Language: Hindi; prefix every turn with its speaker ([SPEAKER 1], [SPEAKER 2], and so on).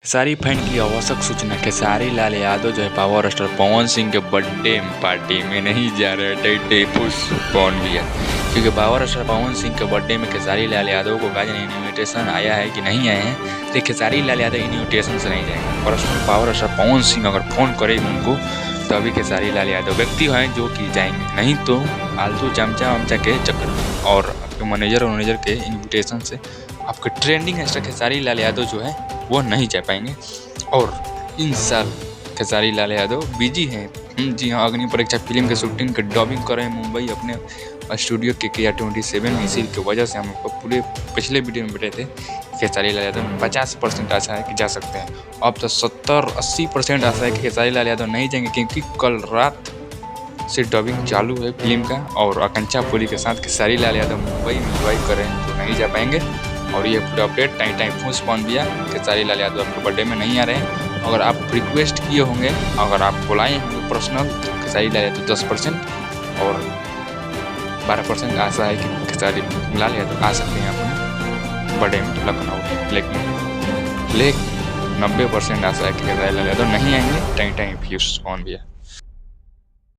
[SPEAKER 1] खेसारी फैन की आवश्यक सूचना। खेसारी लाल यादव जो है पावर स्टार पवन सिंह के बर्थडे पार्टी में नहीं जा रहे थे पोस्टपोन भी है, क्योंकि पावर स्टार पवन सिंह के बर्थडे में खेसारी लाल यादव को गाजन इन्विटेशन आया है कि नहीं आए हैं, तो खेसारी लाल यादव इन्विटेशन से नहीं जाएंगे। और पावर स्टार पवन सिंह अगर फ़ोन करे उनको तो अभी खेसारी लाल यादव व्यक्ति हैं जो कि जाएंगे, नहीं तो आलतू चमचा वमचा के चक्कर और आपके मैनेजर के इन्विटेशन से आपके ट्रेंडिंग स्टार खेसारी लाल यादव जो है वो नहीं जा पाएंगे। और इन साल खेसारी लाल यादव बिजी हैं। जी हाँ, अग्नि परीक्षा फिल्म के शूटिंग के डबिंग कर रहे हैं मुंबई अपने स्टूडियो के KR27 में। इसी की वजह से हम आपको पूरे पिछले वीडियो में बताए थे खेसारी लाल यादव 50% आशा है कि जा सकते हैं। अब तो 70-80% आशा है कि खेसारी लाल यादव नहीं जाएंगे, क्योंकि कल रात से डबिंग चालू है फिल्म का और आकांक्षा पुरी के साथ खेसारी लाल यादव मुंबई में एंजॉय कर रहे हैं, तो नहीं जा पाएंगे। और ये पूरा अपडेट टाइम पोस्टपोन दिया। खेसारी लाल यादव आपके बर्थडे में नहीं आ रहे हैं। अगर आप रिक्वेस्ट किए होंगे, अगर आप बुलाए होंगे पर्सनल, तो खेसारी लाल यादव 10% और 12% आशा है कि खेसारी लाल यादव आ सकते हैं अपने बर्थडे में लखनऊ। लेकिन 90% आशा है कि खेसारी लाल यादव नहीं आएंगे। टाइम पोस्टपोन दिया।